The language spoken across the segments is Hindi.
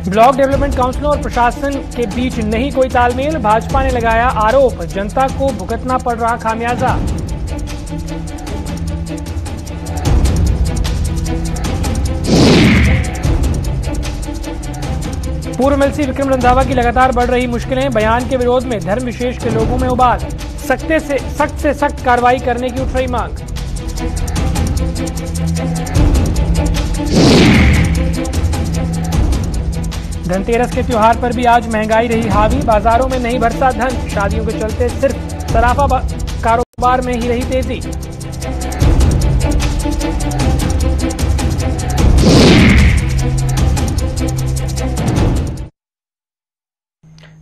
ब्लॉक डेवलपमेंट काउंसिलों और प्रशासन के बीच नहीं कोई तालमेल, भाजपा ने लगाया आरोप, जनता को भुगतना पड़ रहा खामियाजा। पूर्व एमएलसी विक्रम रंधावा की लगातार बढ़ रही मुश्किलें, बयान के विरोध में धर्म विशेष के लोगों में उबाल, सख्त से सख्त कार्रवाई करने की उठ रही मांग। धनतेरस के त्योहार पर भी आज महंगाई रही हावी, बाजारों में नहीं बरसा धन, शादियों के चलते सिर्फ सराफा कारोबार में ही रही तेजी।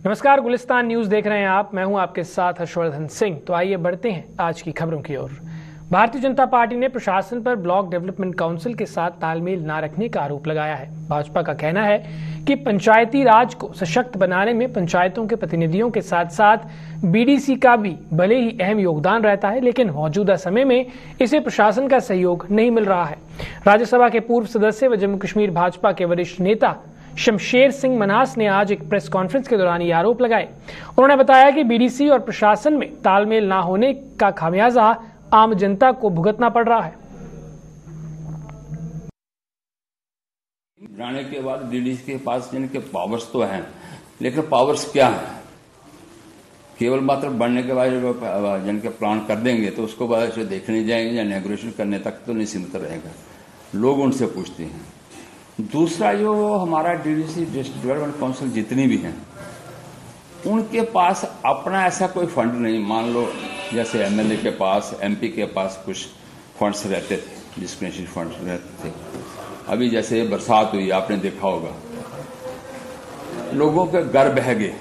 नमस्कार, गुलिस्तान न्यूज देख रहे हैं आप। मैं हूं आपके साथ हर्षवर्धन सिंह। तो आइए बढ़ते हैं आज की खबरों की ओर। भारतीय जनता पार्टी ने प्रशासन पर ब्लॉक डेवलपमेंट काउंसिल के साथ तालमेल न रखने का आरोप लगाया है। भाजपा का कहना है कि पंचायती राज को सशक्त बनाने में पंचायतों के प्रतिनिधियों के साथ साथ बीडीसी का भी भले ही अहम योगदान रहता है, लेकिन मौजूदा समय में इसे प्रशासन का सहयोग नहीं मिल रहा है। राज्यसभा के पूर्व सदस्य व जम्मू कश्मीर भाजपा के वरिष्ठ नेता शमशेर सिंह मन्हास ने आज एक प्रेस कॉन्फ्रेंस के दौरान ये आरोप लगाए। उन्होंने बताया कि बीडीसी और प्रशासन में तालमेल न होने का खामियाजा आम जनता को भुगतना पड़ रहा है। जाने के बाद डीडीसी के पास जिनके पावर्स तो हैं, लेकिन पावर्स क्या है? केवल मात्र बढ़ने के बाद जिनके प्लान कर देंगे तो उसको बाद देखने जाएंगे या नेगोशिएशन करने तक तो नहीं सीमित रहेगा। लोग उनसे पूछते हैं। दूसरा, जो हमारा डीडीसी डिस्ट्रिक्ट डेवलपमेंट काउंसिल जितनी भी हैं, उनके पास अपना ऐसा कोई फंड नहीं। मान लो जैसे एमएलए के पास, एमपी के पास कुछ फंड्स रहते थे, डिस्क्रिशनरी फंड्स रहते थे। अभी जैसे बरसात हुई, आपने देखा होगा, लोगों के घर बह गए,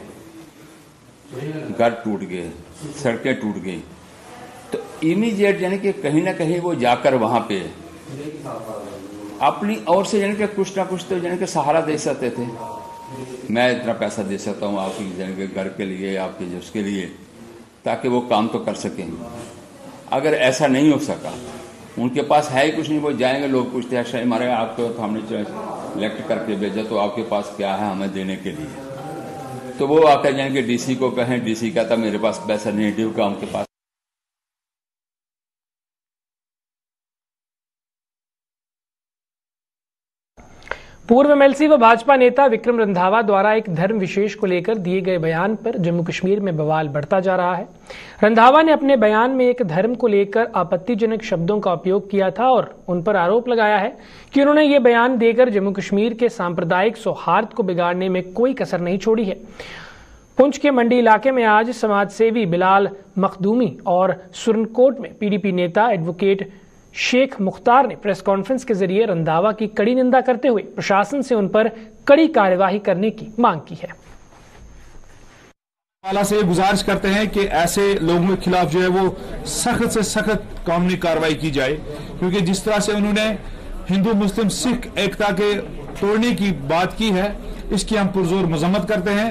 घर टूट गए, सड़कें टूट गई, तो इमीडिएट यानी कि कहीं ना कहीं वो जाकर वहां पे अपनी ओर से यानी कि कुछ ना कुछ तो यानी कि सहारा दे सकते थे। मैं इतना पैसा दे सकता हूँ आपकी यानी कि घर के लिए, आपके उसके लिए, ताकि वो काम तो कर सकें। अगर ऐसा नहीं हो सका, उनके पास है ही कुछ नहीं, वो जाएंगे, लोग पूछते हैं शायद हमारे आपको तो हमने इलेक्ट करके भेजा, तो आपके पास क्या है हमें देने के लिए? तो वो आकर यानी कि डीसी को कहें, डीसी कहता मेरे पास पैसा नहीं, ड्यू का उनके पास। पूर्व एमएलसी व भाजपा नेता विक्रम रंधावा द्वारा एक धर्म विशेष को लेकर दिए गए बयान पर जम्मू कश्मीर में बवाल बढ़ता जा रहा है। रंधावा ने अपने बयान में एक धर्म को लेकर आपत्तिजनक शब्दों का उपयोग किया था और उन पर आरोप लगाया है कि उन्होंने ये बयान देकर जम्मू कश्मीर के सांप्रदायिक सौहार्द को बिगाड़ने में कोई कसर नहीं छोड़ी है। पुंछ के मंडी इलाके में आज समाजसेवी बिलाल मखदूमी और सुरनकोट में पीडीपी नेता एडवोकेट शेख मुख्तार ने प्रेस कॉन्फ्रेंस के जरिए रंधावा की कड़ी निंदा करते हुए प्रशासन से उन पर कड़ी कार्यवाही करने की मांग की है। वाला से गुजारिश करते हैं कि ऐसे लोगों के खिलाफ जो है वो सख्त से सख्त कानूनी कार्रवाई की जाए, क्योंकि जिस तरह से उन्होंने हिंदू मुस्लिम सिख एकता के तोड़ने की बात की है, इसकी हम पुरजोर मजम्मत करते हैं।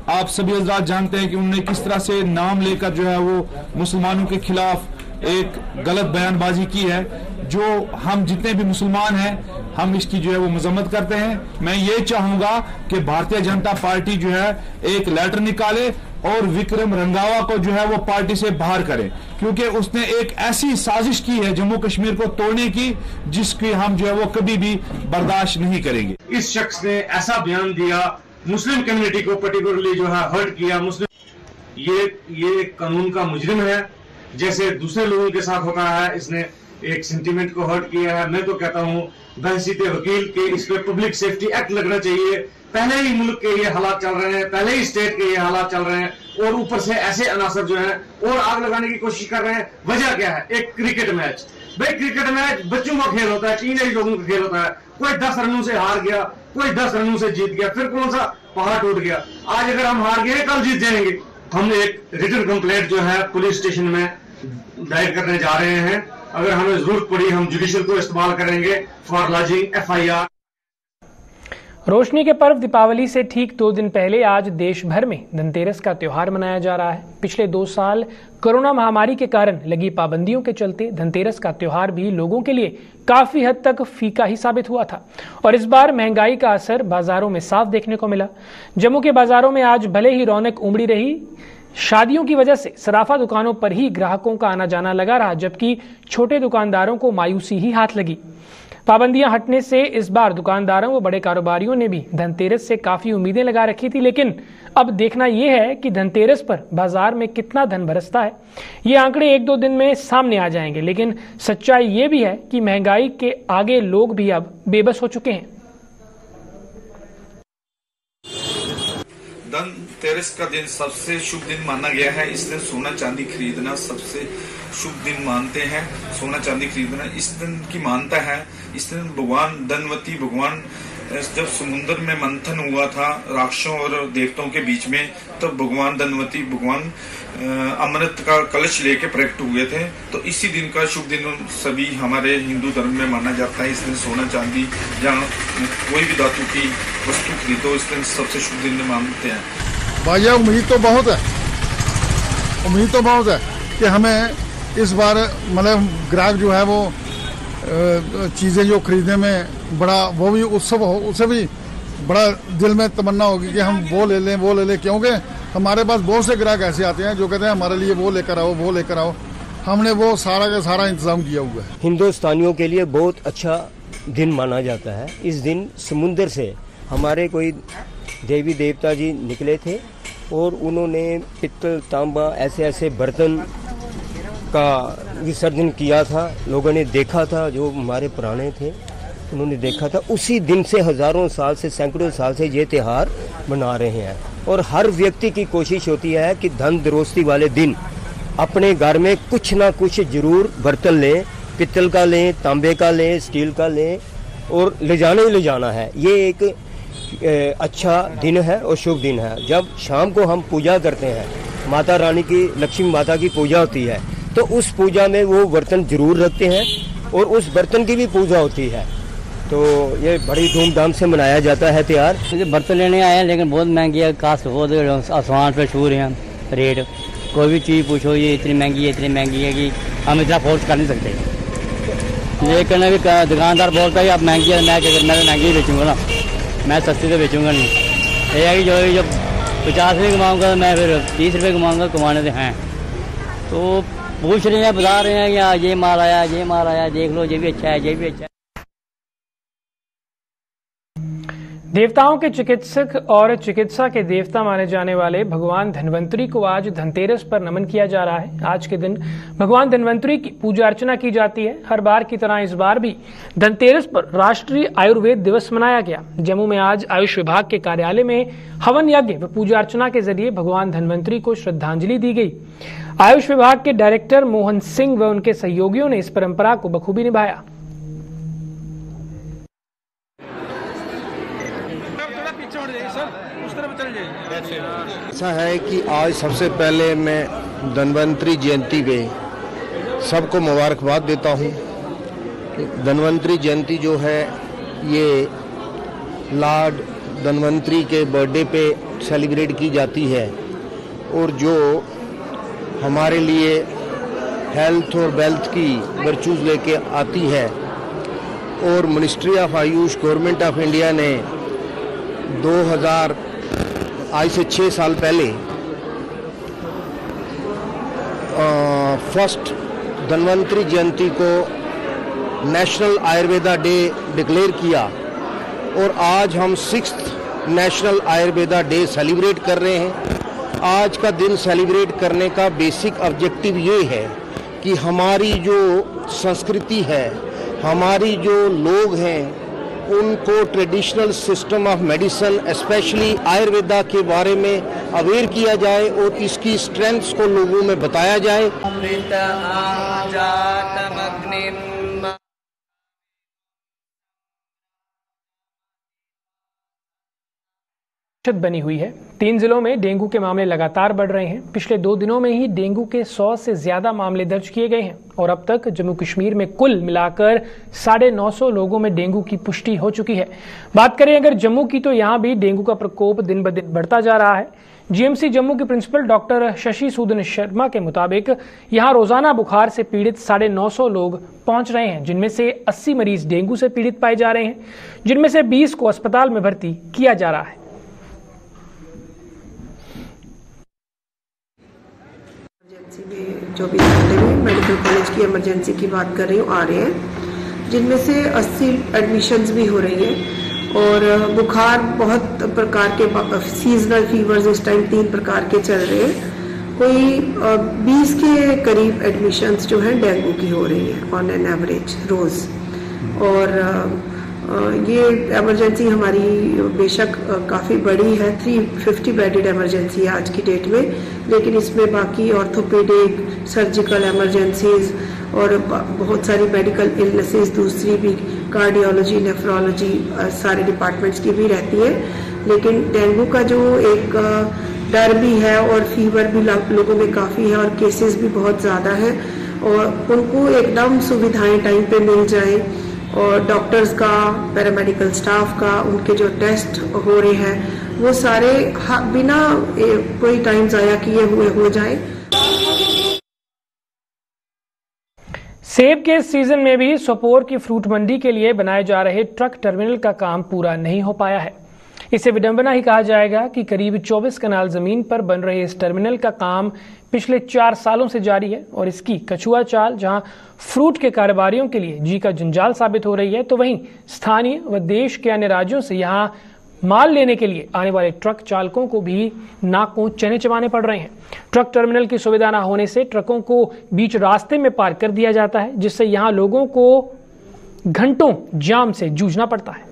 आप सभी हजरात जानते हैं कि उन्होंने किस तरह से नाम लेकर जो है वो मुसलमानों के खिलाफ एक गलत बयानबाजी की है। जो हम जितने भी मुसलमान हैं, हम इसकी जो है वो मजम्मत करते हैं। मैं ये चाहूंगा कि भारतीय जनता पार्टी जो है एक लेटर निकाले और विक्रम रंधावा को जो है वो पार्टी से बाहर करे, क्योंकि उसने एक ऐसी साजिश की है जम्मू कश्मीर को तोड़ने की, जिसकी हम जो है वो कभी भी बर्दाश्त नहीं करेंगे। इस शख्स ने ऐसा बयान दिया, मुस्लिम कम्युनिटी को पर्टिकुलरली जो है हर्ट किया। मुस्लिम ये कानून का मुजरिम है, जैसे दूसरे लोगों के साथ होता है। इसने एक सेंटीमेंट को हर्ट किया है। मैं तो कहता हूँ बहसीते वकील के इस पे पब्लिक सेफ्टी एक्ट लगना चाहिए। पहले ही मुल्क के ये हालात चल रहे हैं, पहले ही स्टेट के ये हालात चल रहे हैं, और ऊपर से ऐसे अनासर जो है और आग लगाने की कोशिश कर रहे हैं। वजह क्या है? एक क्रिकेट मैच। भाई क्रिकेट मैच बच्चों का खेल होता है, टीनेज लोगों का खेल होता है। कोई 10 रनों से हार गया, कोई 10 रनों से जीत गया, फिर कौन सा पहाड़ टूट गया? आज अगर हम हार गए, कल जीत जाएंगे। हम एक रिटन कंप्लेंट जो है पुलिस स्टेशन में दायर करने जा रहे हैं। अगर हमें जरूरत पड़ी हम जुडिशियल को इस्तेमाल करेंगे फॉर लॉजिंग एफआईआर। रोशनी के पर्व दीपावली से ठीक 2 दिन पहले आज देश भर में धनतेरस का त्योहार मनाया जा रहा है। पिछले 2 साल कोरोना महामारी के कारण लगी पाबंदियों के चलते धनतेरस का त्योहार भी लोगों के लिए काफी हद तक फीका ही साबित हुआ था और इस बार महंगाई का असर बाजारों में साफ देखने को मिला। जम्मू के बाजारों में आज भले ही रौनक उमड़ी रही, शादियों की वजह से सराफा दुकानों पर ही ग्राहकों का आना जाना लगा रहा, जबकि छोटे दुकानदारों को मायूसी ही हाथ लगी। पाबंदियां हटने से इस बार दुकानदारों व बड़े कारोबारियों ने भी धनतेरस से काफी उम्मीदें लगा रखी थी, लेकिन अब देखना यह है कि धनतेरस पर बाजार में कितना धन बरसता है। ये आंकड़े 1-2 दिन में सामने आ जाएंगे, लेकिन सच्चाई ये भी है कि महंगाई के आगे लोग भी अब बेबस हो चुके हैं। धनतेरस का दिन सबसे शुभ दिन माना गया है। इस दिन सोना चांदी खरीदना सबसे शुभ दिन मानते हैं। सोना चांदी खरीदना इस दिन की मानता है। इस दिन भगवान धनवती भगवान जब समुद्र में मंथन हुआ था राक्षसों और देवताओं के बीच में, तब भगवान धनवती भगवान अमृत का कलश लेके प्रकट हुए थे। तो इसी दिन का शुभ दिन सभी हमारे हिंदू धर्म में माना जाता है। इस दिन सोना चांदी या कोई भी धातु की वस्तु खरीदो, इस दिन सबसे शुभ दिन मानते हैं। भैया उम्मीद तो बहुत है कि हमें इस बार मतलब ग्राहक जो है वो चीज़ें जो खरीदने में बड़ा वो भी उत्सव हो, उससे भी बड़ा दिल में तमन्ना होगी कि हम वो ले लें, क्योंकि हमारे पास बहुत से ग्राहक ऐसे आते हैं जो कहते हैं हमारे लिए वो लेकर आओ। हमने वो सारा का सारा इंतजाम किया हुआ है। हिंदुस्तानियों के लिए बहुत अच्छा दिन माना जाता है। इस दिन समुद्र से हमारे कोई देवी देवता जी निकले थे और उन्होंने पित्तल तांबा ऐसे बर्तन का विसर्जन किया था। लोगों ने देखा था, जो हमारे पुराने थे उन्होंने देखा था। उसी दिन से हजारों साल से सैकड़ों साल से ये त्यौहार मना रहे हैं और हर व्यक्ति की कोशिश होती है कि धनतेरस वाले दिन अपने घर में कुछ ना कुछ जरूर बर्तन लें, पित्तल का लें, तांबे का लें, स्टील का लें और ले जाना है। ये एक अच्छा दिन है और शुभ दिन है। जब शाम को हम पूजा करते हैं, माता रानी की, लक्ष्मी माता की पूजा होती है, तो उस पूजा में वो बर्तन जरूर रखते हैं और उस बर्तन की भी पूजा होती है। तो ये बड़ी धूमधाम से मनाया जाता है त्यौहार। मुझे बर्तन लेने आए हैं, लेकिन बहुत महंगी है, कास्ट बहुत आसमान पे छू रहे हैं रेट। कोई भी चीज़ पूछो ये इतनी महंगी है कि हम इतना फोर्स कर नहीं सकते। लेकिन अभी दुकानदार बोलता है आप महंगी है, मैं महंगी बेचूंगा ना, मैं सस्ती तो बेचूंगा नहीं। ये है कि जो 50 रुपये कमाऊँगा मैं फिर 30 रुपये कमाऊँगा, कमाने तो हैं। तो पूछ रहे हैं, बता रहे हैं या ये माल आया, देख लो ये भी अच्छा है। देवताओं के चिकित्सक और चिकित्सा के देवता माने जाने वाले भगवान धन्वंतरी को आज धनतेरस पर नमन किया जा रहा है। आज के दिन भगवान धन्वंतरी की पूजा अर्चना की जाती है। हर बार की तरह इस बार भी धनतेरस पर राष्ट्रीय आयुर्वेद दिवस मनाया गया। जम्मू में आज आयुष विभाग के कार्यालय में हवन यज्ञ व पूजा अर्चना के जरिए भगवान धन्वंतरी को श्रद्धांजलि दी गई। आयुष विभाग के डायरेक्टर मोहन सिंह व उनके सहयोगियों ने इस परंपरा को बखूबी निभाया। ऐसा है कि आज सबसे पहले मैं धन्वंतरी जयंती पे सबको मुबारकबाद देता हूँ। धन्वंतरी जयंती जो है ये लॉर्ड धन्वंतरी के बर्थडे पे सेलिब्रेट की जाती है और जो हमारे लिए हेल्थ और वेल्थ की वर्चूज़ लेके आती है। और ministry of Ayush government of India ने 2000 आज से 6 साल पहले फर्स्ट धन्वंतरी जयंती को नेशनल आयुर्वेदा डे डिक्लेयर किया और आज हम 6th national Ayurveda day celebrate कर रहे हैं। आज का दिन सेलिब्रेट करने का बेसिक ऑब्जेक्टिव ये है कि हमारी जो संस्कृति है, हमारी जो लोग हैं, उनको traditional system of medicine specially Ayurveda के बारे में अवेयर किया जाए और इसकी स्ट्रेंथ्स को लोगों में बताया जाए। बनी हुई है। 3 जिलों में डेंगू के मामले लगातार बढ़ रहे हैं। पिछले 2 दिनों में ही डेंगू के 100 से ज्यादा मामले दर्ज किए गए हैं और अब तक जम्मू कश्मीर में कुल मिलाकर 950 लोगों में डेंगू की पुष्टि हो चुकी है। बात करें अगर जम्मू की, तो यहाँ भी डेंगू का प्रकोप दिन ब दिन बढ़ता जा रहा है। जीएमसी जम्मू के प्रिंसिपल डॉक्टर शशि सूदन शर्मा के मुताबिक यहाँ रोजाना बुखार से पीड़ित 950 लोग पहुंच रहे हैं, जिनमें से 80 मरीज डेंगू से पीड़ित पाए जा रहे हैं, जिनमें से 20 को अस्पताल में भर्ती किया जा रहा है। जो भी मेडिकल कॉलेज की इमरजेंसी की बात कर रही हूँ आ रहे हैं, जिनमें से 80 एडमिशन्स भी हो रही हैं और बुखार बहुत प्रकार के सीजनल फीवर्स इस टाइम 3 प्रकार के चल रहे हैं। कोई 20 के करीब एडमिशन्स जो है डेंगू की हो रही है ऑन एन एवरेज रोज। और ये इमरजेंसी हमारी बेशक काफ़ी बड़ी है, 350 बेडेड इमरजेंसी है आज की डेट में, लेकिन इसमें बाकी ऑर्थोपेडिक, सर्जिकल इमरजेंसीज और बहुत सारी मेडिकल इलनेसेस दूसरी भी, कार्डियोलॉजी, नेफ्रोलॉजी, सारे डिपार्टमेंट्स की भी रहती है। लेकिन डेंगू का जो एक डर भी है और फीवर भी लोगों में काफ़ी है और केसेस भी बहुत ज़्यादा है और उनको एकदम सुविधाएं टाइम पे मिल जाए और डॉक्टर्स का, पैरामेडिकल स्टाफ का, उनके जो टेस्ट हो रहे हैं वो सारे बिना कोई टाइम ज़ाया किए हुए हो जाए। सेब के सीजन में भी सोपोर की फ्रूट मंडी के लिए बनाए जा रहे ट्रक टर्मिनल का काम पूरा नहीं हो पाया है। इसे विडंबना ही कहा जाएगा कि करीब 24 कनाल जमीन पर बन रहे इस टर्मिनल का काम पिछले 4 सालों से जारी है और इसकी कछुआ चाल जहां फ्रूट के कारोबारियों के लिए जी का जंजाल साबित हो रही है, तो वहीं स्थानीय व देश के अन्य राज्यों से यहां माल लेने के लिए आने वाले ट्रक चालकों को भी नाकों चने चबाने पड़ रहे हैं। ट्रक टर्मिनल की सुविधा न होने से ट्रकों को बीच रास्ते में पार्क कर दिया जाता है, जिससे यहां लोगों को घंटों जाम से जूझना पड़ता है।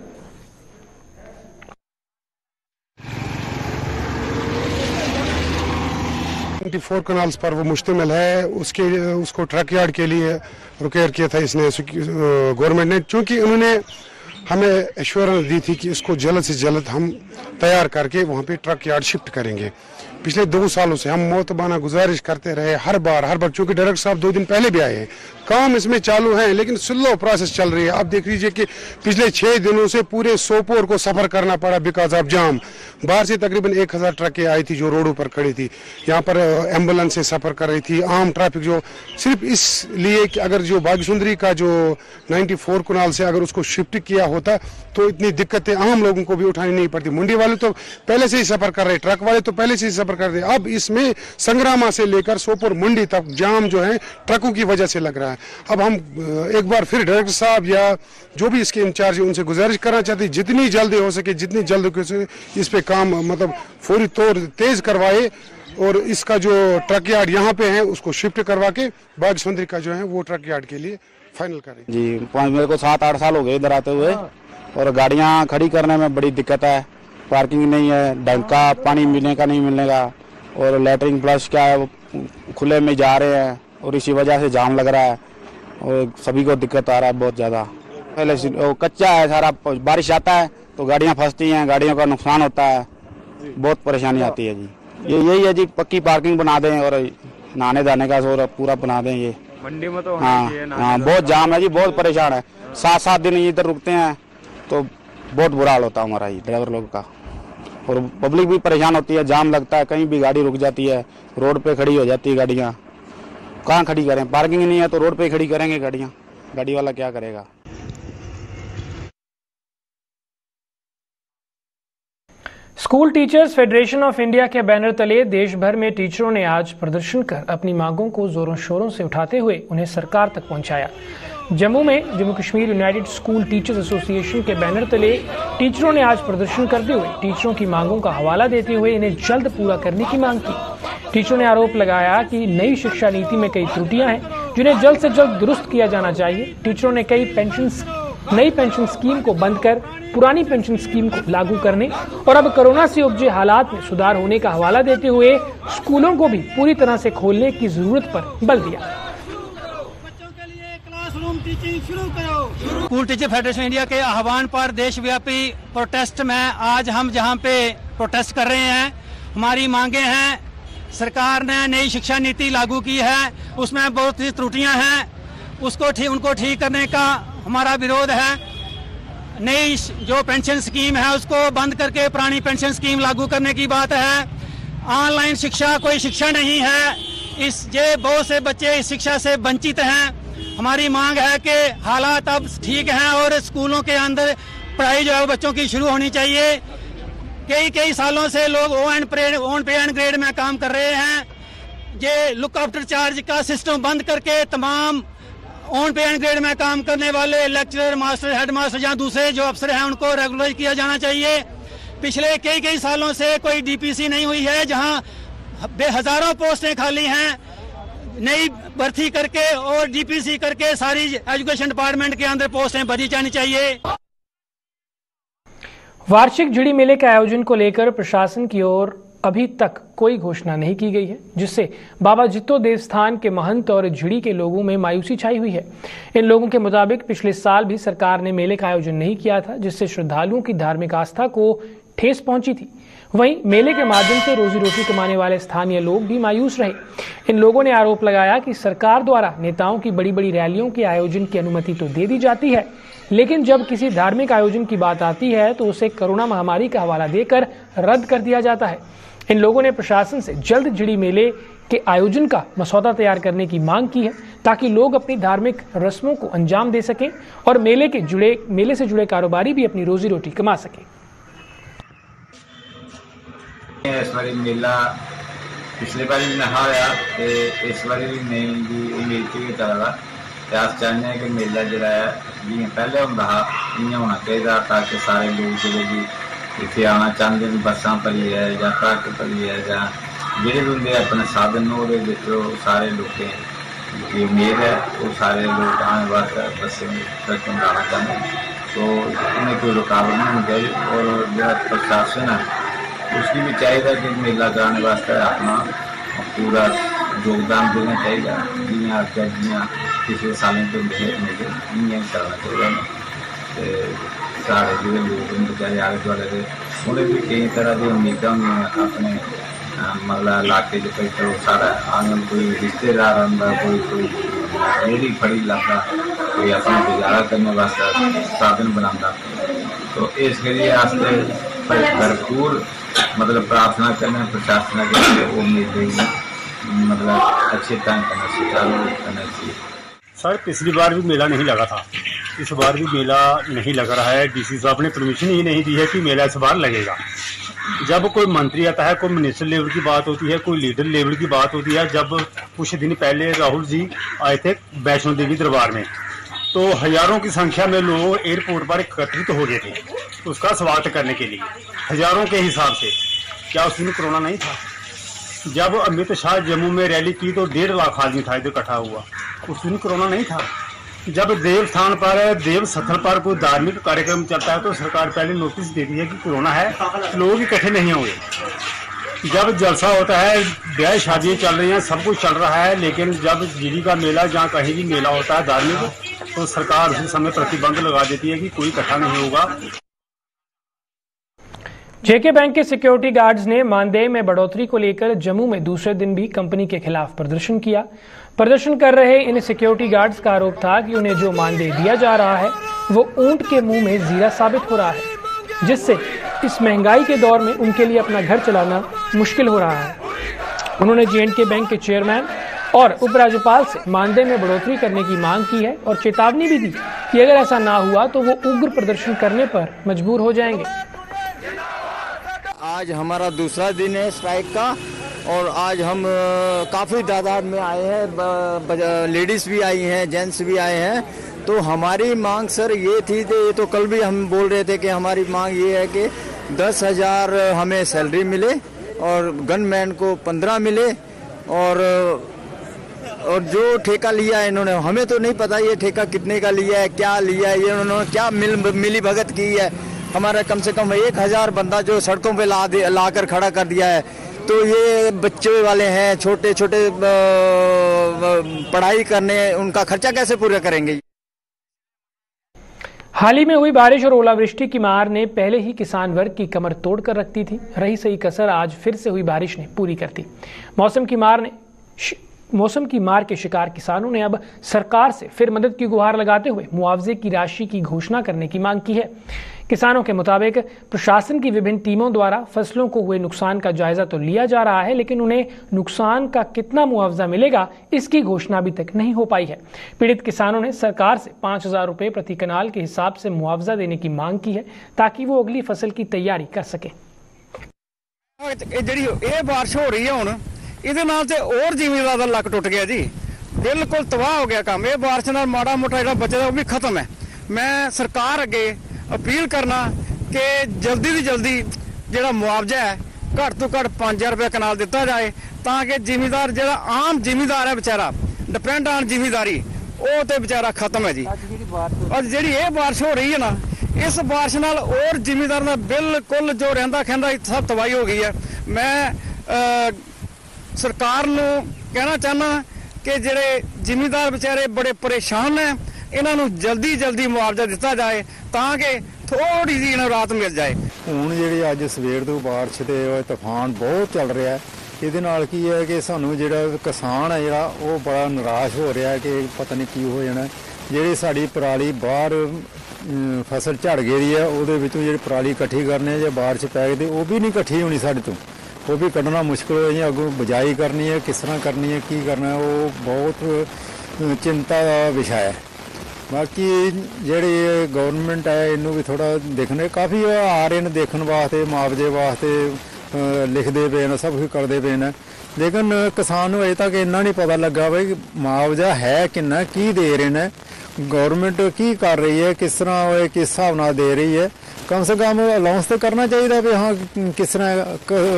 24 कनाल्स पर वो मुश्तमिल है। उसको ट्रक यार्ड के लिए रिक्वायर किया था इसने गवर्नमेंट ने, चूंकि उन्होंने हमें एश्योरेंस दी थी कि इसको जल्द से जल्द हम तैयार करके वहाँ पे ट्रक यार्ड शिफ्ट करेंगे। पिछले 2 सालों से हम मोतबाना गुजारिश करते रहे हर बार, चूंकि डायरेक्टर साहब 2 दिन पहले भी आए हैं, काम इसमें चालू है लेकिन स्लो प्रोसेस चल रही है। अब देख लीजिए कि पिछले 6 दिनों से पूरे सोपोर को सफर करना पड़ा बिकॉज ऑफ जाम। बाहर से तकरीबन 1000 ट्रकें आई थी जो रोडों पर खड़ी थी, यहाँ पर एम्बुलेंस से सफर कर रही थी, आम ट्रैफिक जो सिर्फ इसलिए कि अगर जो बागसुंदरी का जो 94 कनाल से अगर उसको शिफ्ट किया होता तो इतनी दिक्कतें आम लोगों को भी उठानी नहीं पड़ती। मंडी वाले तो पहले से ही सफर कर रहे, ट्रक वाले तो पहले से ही सफर कर रहे। अब इसमें संग्रामा से लेकर सोपोर मंडी तक जाम जो है ट्रकों की वजह से लग रहा है। अब हम एक बार फिर डायरेक्टर साहब या जो भी इसके इंचार्ज है उनसे गुजारिश करना चाहते हैं जितनी जल्दी हो सके, जितनी जल्द हो सके इस पे काम मतलब फौरी तौर तेज करवाए और इसका जो ट्रक यार्ड यहाँ पे है उसको शिफ्ट करवा के बागसुंदरी का जो है वो ट्रक यार्ड के लिए फाइनल करें। जी मेरे को 7-8 साल हो गए इधर आते हुए और गाड़ियाँ खड़ी करने में बड़ी दिक्कत है। पार्किंग नहीं है, ढंग का पानी मिलने का नहीं मिलने का और लैटरिन फ्लश क्या है वो खुले में जा रहे हैं और इसी वजह से जाम लग रहा है और सभी को दिक्कत आ रहा है बहुत ज़्यादा। पहले कच्चा है सारा, बारिश आता है तो गाड़ियाँ फंसती हैं, गाड़ियों का नुकसान होता है, बहुत परेशानी आती है जी। यही है जी, पक्की पार्किंग बना दें और नहाने धोने का पूरा बना दें ये मंडी में तो। हाँ बहुत जाम है जी, बहुत परेशान है। 7-7 दिन इधर रुकते हैं तो बहुत बुरा हाल होता है हमारा ये ड्राइवर लोग का और पब्लिक भी परेशान होती है। जाम लगता है, कहीं भी गाड़ी रुक जाती है, रोड पे खड़ी हो जाती है गाड़ियाँ। कहाँ खड़ी करें, पार्किंग नहीं है तो रोड पे खड़ी करेंगे गाड़ियाँ, गाड़ी वाला क्या करेगा। School teachers federation of India के बैनर तले देश भर में टीचरों ने आज प्रदर्शन कर अपनी मांगों को जोरों शोरों से उठाते हुए उन्हें सरकार तक पहुंचाया। जम्मू में Jammu Kashmir United school teachers association के बैनर तले टीचरों ने आज प्रदर्शन करते हुए टीचरों की मांगों का हवाला देते हुए इन्हें जल्द पूरा करने की मांग की। टीचरों ने आरोप लगाया कि नई शिक्षा नीति में कई त्रुटियां हैं जिन्हें जल्द से जल्द दुरुस्त किया जाना चाहिए। टीचरों ने नई पेंशन स्कीम को बंद कर पुरानी पेंशन स्कीम को लागू करने और अब कोरोना से उपजे हालात में सुधार होने का हवाला देते हुए स्कूलों को भी पूरी तरह से खोलने की जरूरत पर बल दिया। स्कूल टीचर फेडरेशन इंडिया के आह्वान पर देशव्यापी प्रोटेस्ट में आज हम जहां पे प्रोटेस्ट कर रहे हैं, हमारी मांगे हैं, सरकार ने नई शिक्षा नीति लागू की है, उसमें बहुत सी त्रुटियां हैं, उनको ठीक करने का हमारा विरोध है। नई जो पेंशन स्कीम है उसको बंद करके पुरानी पेंशन स्कीम लागू करने की बात है। ऑनलाइन शिक्षा कोई शिक्षा नहीं है, बहुत से बच्चे इस शिक्षा से वंचित हैं। हमारी मांग है कि हालात अब ठीक हैं और स्कूलों के अंदर पढ़ाई जो है बच्चों की शुरू होनी चाहिए। कई सालों से लोग ऑन पे एंड ग्रेड में काम कर रहे हैं। ये लुक आफ्टर चार्ज का सिस्टम बंद करके तमाम ऑन पे एंड ग्रेड में काम करने वाले लेक्चरर, मास्टर, हेड मास्टर या दूसरे जो अफसर हैं उनको रेगुलराइज किया जाना चाहिए। पिछले कई सालों से कोई डीपीसी नहीं हुई है, जहां हजारों पोस्टें खाली हैं। नई भर्ती करके और डीपीसी करके सारी एजुकेशन डिपार्टमेंट के अंदर पोस्टें भरी जानी चाहिए। वार्षिक झिड़ी मेले के आयोजन को लेकर प्रशासन की ओर अभी तक कोई घोषणा नहीं की गई है, जिससे बाबा जित्तो देवस्थान के महंत और झिड़ी के लोगों में मायूसी छाई हुई है। इन लोगों के मुताबिक पिछले साल भी सरकार ने मेले का आयोजन नहीं किया था, जिससे श्रद्धालुओं की धार्मिक आस्था को ठेस पहुंची थी। वहीं मेले के माध्यम से रोजी रोटी कमाने वाले स्थानीय लोग भी मायूस रहे। इन लोगों ने आरोप लगाया कि सरकार द्वारा नेताओं की बड़ी बड़ी रैलियों के आयोजन की अनुमति तो दे दी जाती है, लेकिन जब किसी धार्मिक आयोजन की बात आती है तो उसे कोरोना महामारी का हवाला देकर रद्द कर दिया जाता है। इन लोगों ने प्रशासन से जल्द झिड़ी मेले के आयोजन का मसौदा तैयार करने की मांग की है, ताकि लोग अपनी धार्मिक रस्मों को अंजाम दे सकें और मेले से जुड़े कारोबारी भी अपनी रोजी रोटी कमा सकें। इस बारी मेला पिछले बार भी नहा रहा तो इस बार भी नहीं जी उम्मीद की चलता। अस चाहते हैं कि मेला जो है पहले होंदा इं होना चाहिए, ताकि सारे लोग जो भी इतने आना चाहते हैं, बसा भरी है या ट्रक भरी है या जोड़े भी होंगे अपने साधन वो सारे लोगों की उम्मीद है वो सारे लोग आने वास्ते बसें ट्रक में आना चाहते हैं, तो उन्हें कोई रुकावट नहीं होनी चाहिए। और जो प्रशासन है उसकी भी चाहिए कि मेला कराने वास्ते अपना पूरा योगदान देना चाहिए। जियां जियां पिछले सालों तो मेले इं करना चाहिए। तो सारे जो लोग बेचारे आले दुआले उन्हें भी कई तरह की उम्मीदा होंगे अपने मतलब इलाके कोई चलो सारा आंगन कोई रिश्तेदार आता, कोई रेहड़ी फड़ी लाता, कोई अपना गुजारा करने वास्ते साधन बनाता। तो इस करिए भरपूर मतलब प्रार्थना करना प्रशासन के उम्मीद मतलब अच्छे ढंग करना सुचारू करना चाहिए। सर पिछली बार भी मेला नहीं लगा था, इस बार भी मेला नहीं लग रहा है। डीसी साहब ने परमिशन ही नहीं दी है कि मेला इस बार लगेगा। जब कोई मंत्री आता है, कोई मिनिस्टर लेवल की बात होती है, कोई लीडर लेवल की बात होती है। जब कुछ दिन पहले राहुल जी आए थे वैष्णो देवी दरबार में, तो हजारों की संख्या में लोग एयरपोर्ट पर एकत्रित हो गए थे उसका स्वागत करने के लिए, हजारों के हिसाब से। क्या उस दिन कोरोना नहीं था? जब अमित शाह जम्मू में रैली की तो 1.5 लाख आदमी था इधर इकट्ठा हुआ, उस दिन कोरोना नहीं था। जब देव स्थान पर, देव स्थल पर कोई धार्मिक कार्यक्रम चलता है तो सरकार पहले नोटिस देती है कि कोरोना है, लोग इकट्ठे नहीं होंगे। जब जलसा होता है, ब्याह शादियाँ चल रही हैं, सब कुछ चल रहा है, लेकिन जब झिड़ी का मेला जहाँ कहीं भी मेला होता है धार्मिक, तो सरकार उसी समय प्रतिबंध लगा देती है कि कोई इकट्ठा नहीं होगा। जेके बैंक के सिक्योरिटी गार्ड्स ने मानदेय में बढ़ोतरी को लेकर जम्मू में दूसरे दिन भी कंपनी के खिलाफ प्रदर्शन किया। प्रदर्शन कर रहे इन सिक्योरिटी गार्ड्स का आरोप था कि उन्हें जो मानदेय दिया जा रहा है वो ऊंट के मुंह में जीरा साबित हो रहा है, जिससे इस महंगाई के दौर में उनके लिए अपना घर चलाना मुश्किल हो रहा है। उन्होंने जेएंडके बैंक के चेयरमैन और उपराज्यपाल से मानदेय में बढ़ोतरी करने की मांग की है और चेतावनी भी दी कि अगर ऐसा ना हुआ तो वो उग्र प्रदर्शन करने पर मजबूर हो जाएंगे। आज हमारा दूसरा दिन है स्ट्राइक का और आज हम काफ़ी तादाद में आए हैं, लेडीज़ भी आई हैं, जेंट्स भी आए हैं। तो हमारी मांग सर ये थी, ये तो कल भी हम बोल रहे थे कि हमारी मांग ये है कि 10,000 हमें सैलरी मिले और गनमैन को 15 मिले और जो ठेका लिया है इन्होंने, हमें तो नहीं पता ये ठेका कितने का लिया है, क्या लिया है, ये उन्होंने क्या मिली भगत की है। हमारा कम से कम 1,000 बंदा जो सड़कों पे लाकर खड़ा कर दिया है। तो ये बच्चे वाले हैं, छोटे छोटे पढ़ाई करने, उनका खर्चा कैसे पूरा करेंगे। हाल ही में हुई बारिश और ओलावृष्टि की मार ने पहले ही किसान वर्ग की कमर तोड़कर रख दी थी। रही सही कसर आज फिर से हुई बारिश ने पूरी कर दी। मौसम की मार के शिकार किसानों ने अब सरकार से फिर मदद की गुहार लगाते हुए मुआवजे की राशि की घोषणा करने की मांग की है। किसानों के मुताबिक प्रशासन की विभिन्न टीमों द्वारा फसलों को हुए नुकसान का जायजा तो लिया जा रहा है, लेकिन उन्हें नुकसान का कितना मुआवजा मिलेगा इसकी घोषणा अभी तक नहीं हो पाई है। पीड़ित किसानों ने सरकार से 5,000 रुपए प्रति कनाल के हिसाब से मुआवजा देने की मांग की है ताकि वो अगली फसल की तैयारी कर सके। बारिश हो रही है हुण ਇਹਦੇ ਨਾਲ ਤੇ ਹੋਰ ਜ਼ਿਮੀਂਦਾਰ ਦਾ ਲੱਕ ਟੁੱਟ ਗਿਆ ਜੀ, ਬਿਲਕੁਲ ਤਬਾਹ ਹੋ ਗਿਆ ਕੰਮ। ਇਹ ਬਾਰਿਸ਼ ਨਾਲ ਮਾੜਾ ਮੋਟਾ ਜਿਹੜਾ ਬਚਦਾ ਉਹ ਵੀ ਖਤਮ ਹੈ। ਮੈਂ ਸਰਕਾਰ ਅੱਗੇ ਅਪੀਲ ਕਰਨਾ ਕਿ ਜਲਦੀ ਤੋਂ ਜਲਦੀ ਜਿਹੜਾ ਮੁਆਵਜ਼ਾ ਹੈ ਘੱਟ ਤੋਂ ਘੱਟ 5,000 ਰੁਪਏ ਕਨਾਲ ਦਿੱਤਾ ਜਾਏ ਤਾਂ ਕਿ ਜ਼ਿਮੀਂਦਾਰ ਜਿਹੜਾ ਆਮ ਜ਼ਿਮੀਂਦਾਰ ਹੈ ਵਿਚਾਰਾ ਡਿਪੈਂਡ ਆਨ ਜ਼ਿਮੀਂਦਾਰੀ ਉਹ ਤੇ ਵਿਚਾਰਾ ਖਤਮ ਹੈ ਜੀ। ਅੱਜ ਜਿਹੜੀ ਇਹ ਬਾਰਿਸ਼ ਹੋ ਰਹੀ ਹੈ ਨਾ, ਇਸ ਬਾਰਿਸ਼ ਨਾਲ ਹੋਰ ਜ਼ਿਮੀਂਦਾਰ ਦਾ ਬਿਲਕੁਲ ਜੋ ਰਹਿੰਦਾ ਖਹਿੰਦਾ ਸਭ ਤਬਾਹੀ ਹੋ ਗਈ ਹੈ। ਮੈਂ ਸਰਕਾਰ ਨੂੰ ਕਹਿਣਾ ਚਾਹੁੰਦਾ ਕਿ ਜਿਹੜੇ ਜ਼ਿਮੀਂਦਾਰ ਵਿਚਾਰੇ ਬੜੇ ਪਰੇਸ਼ਾਨ ਨੇ, ਇਹਨਾਂ ਨੂੰ ਜਲਦੀ ਮੁਆਵਜ਼ਾ ਦਿੱਤਾ ਜਾਏ ਤਾਂ ਕਿ ਥੋੜੀ ਜਿਹੀ ਇਹਨਾਂ ਰਾਹਤ ਮਿਲ ਜਾਏ। ਹੁਣ ਜਿਹੜੀ ਅੱਜ ਸਵੇਰ ਤੋਂ ਬਾਰਿਸ਼ ਤੇ ਤੂਫਾਨ ਬਹੁਤ ਚੱਲ ਰਿਹਾ ਹੈ, ਇਹਦੇ ਨਾਲ ਕੀ ਹੈ ਕਿ ਸਾਨੂੰ ਜਿਹੜਾ ਕਿਸਾਨ ਹੈ ਜਿਹੜਾ ਉਹ ਬੜਾ ਨਿਰਾਸ਼ ਹੋ ਰਿਹਾ ਕਿ ਪਤਾ ਨਹੀਂ ਕੀ ਹੋ ਜਾਣਾ। ਜਿਹੜੀ ਸਾਡੀ ਪਰਾਲੀ ਬਾਹਰ ਫਸਲ ਝੜ ਗਈ ਹੈ ਉਹਦੇ ਵਿੱਚੋਂ ਜਿਹੜੀ ਪਰਾਲੀ ਇਕੱਠੀ ਕਰਨੀ ਜੇ ਬਾਰਿਸ਼ ਪੈ ਗਈ ਤੇ ਉਹ ਵੀ ਨਹੀਂ ਇਕੱਠੀ ਹੋਣੀ ਸਾਡੇ ਤੋਂ, ਉਹ ਵੀ ਕੱਢਣਾ ਮੁਸ਼ਕਿਲ ਹੋ ਜਾਏ। ਅੱਗੋਂ ਬਿਜਾਈ ਕਰਨੀ ਹੈ, ਕਿਸ ਤਰ੍ਹਾਂ ਕਰਨੀ ਹੈ, ਕੀ ਕਰਨਾ, ਉਹ ਬਹੁਤ ਚਿੰਤਾ ਦਾ ਵਿਸ਼ਾ ਹੈ। ਬਾਕੀ ਜਿਹੜੀ ਗਵਰਨਮੈਂਟ ਹੈ ਇਹਨੂੰ ਵੀ ਥੋੜਾ ਦੇਖਣਾ, ਕਾਫੀ ਆ ਰਹੇ ਨੇ ਦੇਖਣ ਵਾਸਤੇ, ਮੁਆਵਜ਼ੇ ਵਾਸਤੇ ਲਿਖਦੇ ਪਏ ਨੇ, ਸਭ ਕੁਝ ਕਰਦੇ ਪਏ ਨੇ, ਲੇਕਿਨ ਕਿਸਾਨ ਨੂੰ ਅਜੇ ਤੱਕ ਇੰਨਾ ਨਹੀਂ ਪਤਾ ਲੱਗਾ ਬਈ ਮੁਆਵਜ਼ਾ ਹੈ ਕਿੰਨਾ, ਕੀ ਦੇ ਰਹੇ ਨੇ, ਗਵਰਨਮੈਂਟ ਕੀ ਕਰ ਰਹੀ ਹੈ, ਕਿਸ ਤਰ੍ਹਾਂ ਉਹ ਕਿਸ ਹਿਸਾਬ ਨਾਲ ਦੇ ਰਹੀ ਹੈ। कम से कम अलाउंस तो करना चाहिए भी हाँ किस तरह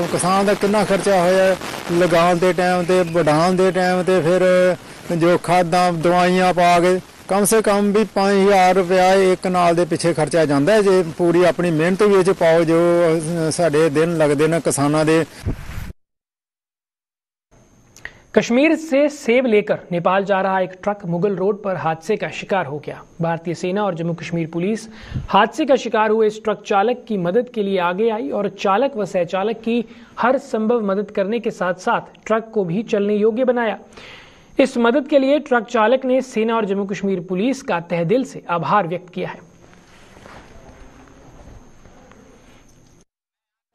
किसान का कितना खर्चा होया लगाने के टाइम ते बढ़ाने के टाइम ते फिर जो खादा दवाइयाँ पा के कम से कम भी 5,000 रुपया एक कनाल के पिछे खर्चा जाता है जे पूरी अपनी मेहनत भी पाओ जो साढ़े दिन लगते हैं किसानों के। कश्मीर से सेब लेकर नेपाल जा रहा एक ट्रक मुगल रोड पर हादसे का शिकार हो गया। भारतीय सेना और जम्मू कश्मीर पुलिस हादसे का शिकार हुए इस ट्रक चालक की मदद के लिए आगे आई और चालक व सहचालक की हर संभव मदद करने के साथ साथ ट्रक को भी चलने योग्य बनाया। इस मदद के लिए ट्रक चालक ने सेना और जम्मू कश्मीर पुलिस का तहे दिल से आभार व्यक्त किया है।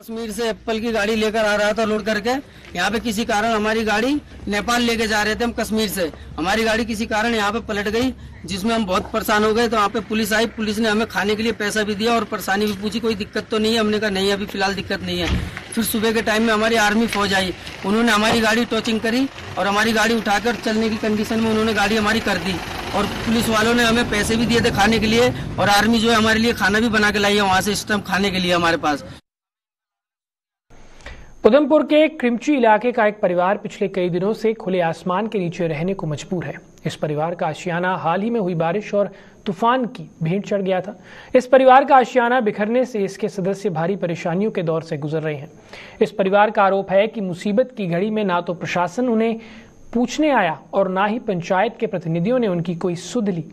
कश्मीर से एप्पल की गाड़ी लेकर आ रहा था लोड करके, यहाँ पे किसी कारण हमारी गाड़ी नेपाल लेके जा रहे थे हम कश्मीर से, हमारी गाड़ी किसी कारण यहाँ पे पलट गई जिसमें हम बहुत परेशान हो गए। तो वहाँ पे पुलिस आई, पुलिस ने हमें खाने के लिए पैसा भी दिया और परेशानी भी पूछी, कोई दिक्कत तो नहीं है। हमने कहा नहीं अभी फिलहाल दिक्कत नहीं है। फिर सुबह के टाइम में हमारी आर्मी फौज आई, उन्होंने हमारी गाड़ी टोचिंग करी और हमारी गाड़ी उठाकर चलने की कंडीशन में उन्होंने गाड़ी हमारी कर दी। और पुलिस वालों ने हमें पैसे भी दिए थे खाने के लिए और आर्मी जो है हमारे लिए खाना भी बना के लाई है वहाँ से इस टाइम खाने के लिए हमारे पास। उधमपुर के क्रिमची इलाके का एक परिवार पिछले कई दिनों से खुले आसमान के नीचे रहने को मजबूर है। इस परिवार का आशियाना हाल ही में हुई बारिश और तूफान की भेंट चढ़ गया था। इस परिवार का आशियाना बिखरने से इसके सदस्य भारी परेशानियों के दौर से गुजर रहे हैं। इस परिवार का आरोप है कि मुसीबत की घड़ी में ना तो प्रशासन उन्हें पूछने आया और ना ही पंचायत के प्रतिनिधियों ने उनकी कोई सुध ली।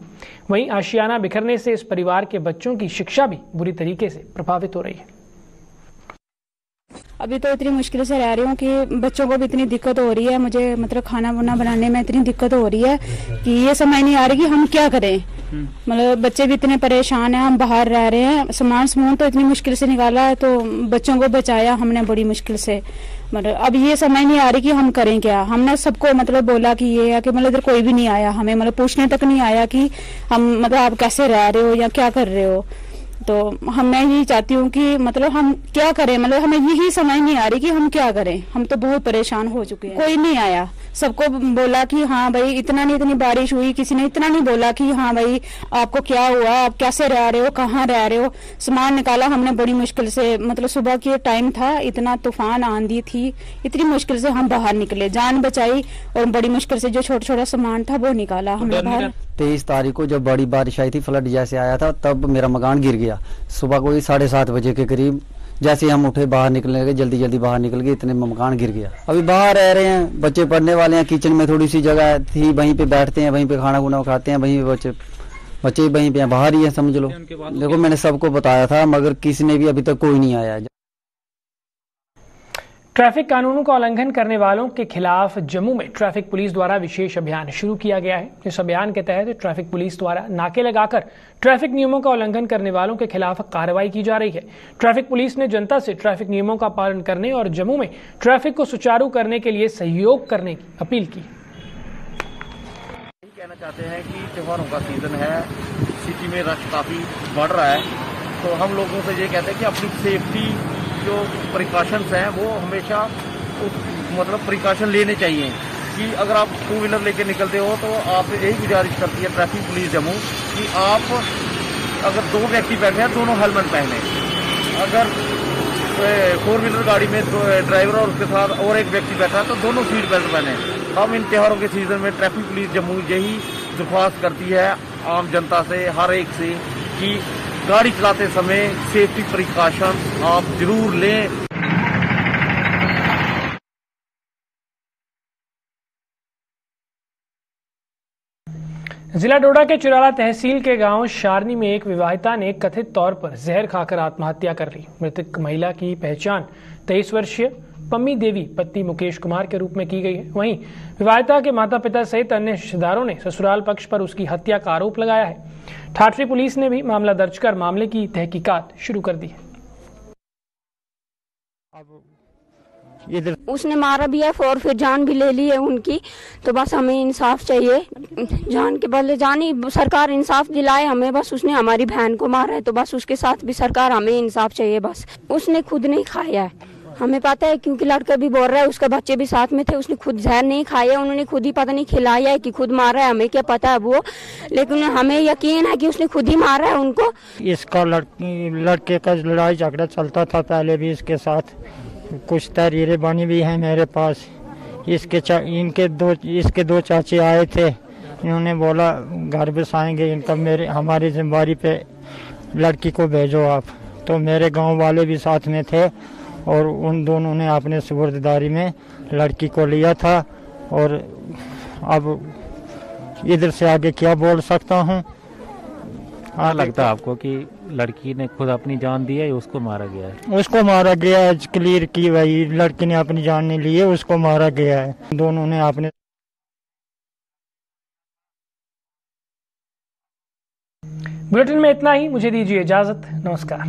वहीं आशियाना बिखरने से इस परिवार के बच्चों की शिक्षा भी बुरी तरीके से प्रभावित हो रही है। अभी तो इतनी मुश्किल से रह रही हूँ कि बच्चों को भी इतनी दिक्कत हो रही है, मुझे मतलब खाना वाना बनाने में इतनी दिक्कत हो रही है कि ये समझ नहीं आ रही कि हम क्या करें। मतलब बच्चे भी इतने परेशान हैं, हम बाहर रह रहे हैं, सामान तो इतनी मुश्किल से निकाला है, तो बच्चों को बचाया हमने बड़ी मुश्किल से। मतलब अब ये समझ नहीं आ रही कि हम करें क्या। हमने सबको मतलब बोला कि ये है कि मतलब इधर कोई भी नहीं आया, हमें मतलब पूछने तक नहीं आया कि हम मतलब आप कैसे रह रहे हो या क्या कर रहे हो। तो मैं यही चाहती हूँ कि मतलब हम क्या करें, मतलब हमें यही समझ नहीं आ रही कि हम क्या करें। हम तो बहुत परेशान हो चुके हैं। कोई नहीं आया, सबको बोला कि हाँ भाई इतनी बारिश हुई, किसी ने इतना नहीं बोला कि हाँ भाई आपको क्या हुआ, आप कैसे रह रहे हो, कहाँ रह रहे हो। सामान निकाला हमने बड़ी मुश्किल से, मतलब सुबह के टाइम था, इतना तूफान आंधी थी, इतनी मुश्किल से हम बाहर निकले, जान बचाई और बड़ी मुश्किल से जो छोटा छोटा सामान था वो निकाला हमने बाहर। 23 तारीख को जब बड़ी बारिश आई थी, फ्लड जैसे आया था, तब मेरा मकान गिर गया। सुबह कोई 7:30 बजे के करीब जैसे हम उठे बाहर निकलने लगे, जल्दी बाहर निकल गए, इतने में मकान गिर गया। अभी बाहर रह रहे हैं, बच्चे पढ़ने वाले हैं, किचन में थोड़ी सी जगह थी, वहीं पे बैठते हैं, वहीं पे खाना खुना खाते हैं, वहीं पे बच्चे बच्चे वहीं पे बाहर ही है समझ लो। देखो मैंने सबको बताया था मगर किसी ने भी अभी तक कोई नहीं आया। ट्रैफिक कानूनों का उल्लंघन करने वालों के खिलाफ जम्मू में ट्रैफिक पुलिस द्वारा विशेष अभियान शुरू किया गया है। इस अभियान के तहत ट्रैफिक पुलिस द्वारा नाके लगाकर ट्रैफिक नियमों का उल्लंघन करने वालों के खिलाफ कार्रवाई की जा रही है। ट्रैफिक पुलिस ने जनता से ट्रैफिक नियमों का पालन करने और जम्मू में ट्रैफिक को सुचारू करने के लिए सहयोग करने की अपील की। कहना चाहते हैं कि त्योहारों का सीजन है, सिटी में रश काफी बढ़ रहा है, तो हम लोगों से ये कहते हैं कि अपनी सेफ्टी जो प्रिकॉशंस हैं वो हमेशा मतलब प्रिकॉशन लेने चाहिए कि अगर आप 2 व्हीलर लेके निकलते हो तो आपसे यही गुजारिश करती है ट्रैफिक पुलिस जम्मू कि आप अगर 2 व्यक्ति बैठे हैं दोनों हेलमेट पहने। अगर 4 व्हीलर गाड़ी में ड्राइवर और उसके साथ और एक व्यक्ति बैठा है तो दोनों सीट बेल्ट पहने। हम इन त्योहारों के सीजन में ट्रैफिक पुलिस जम्मू यही दरख्वास्त करती है आम जनता से, हर एक से, कि गाड़ी चलाते समय सेफ्टी प्रिकॉशन आप जरूर लें। जिला डोडा के चुराला तहसील के गांव शारनी में एक विवाहिता ने कथित तौर पर जहर खाकर आत्महत्या कर ली। मृतक महिला की पहचान 23 वर्षीय पम्मी देवी पति मुकेश कुमार के रूप में की गई है। वहीं विवाहिता के माता पिता सहित अन्य रिश्तेदारों ने ससुराल पक्ष पर उसकी हत्या का आरोप लगाया है। ठाठरी पुलिस ने भी मामला दर्ज कर मामले की तहकीकात शुरू कर दी है। उसने मारा भी है और फिर जान भी ले ली है उनकी, तो बस हमें इंसाफ चाहिए। जान के बदले जान ही सरकार इंसाफ दिलाए हमें। बस उसने हमारी बहन को मारा है तो बस उसके साथ भी सरकार हमें इंसाफ चाहिए। बस उसने खुद नहीं खाया है, हमें पता है क्योंकि लड़का भी बोल रहा है, उसके बच्चे भी साथ में थे। उसने खुद जहर नहीं खाया, उन्होंने खुद ही पता नहीं खिलाया है कि खुद मारा है, हमें क्या पता है वो, लेकिन हमें यकीन है कि उसने खुद ही मारा है उनको। इसका लड़के का लड़ाई झगड़ा चलता था पहले भी इसके साथ, कुछ तहरीरें बनी भी हैं मेरे पास। इसके दो चाचे आए थे, इन्होंने बोला घर बसाएंगे इनका, हमारी जिम्मेदारी पे लड़की को भेजो आप। तो मेरे गांव वाले भी साथ में थे और उन दोनों ने अपने सुपुर्ददारी में लड़की को लिया था। और अब इधर से आगे क्या बोल सकता हूँ। लगता है आपको कि लड़की ने खुद अपनी जान दी है या उसको मारा गया है? उसको मारा गया है, क्लियर की भाई, लड़की ने अपनी जान नहीं ली है, उसको मारा गया है। दोनों ने अपने। बुलेटिन में इतना ही, मुझे दीजिए इजाजत, नमस्कार।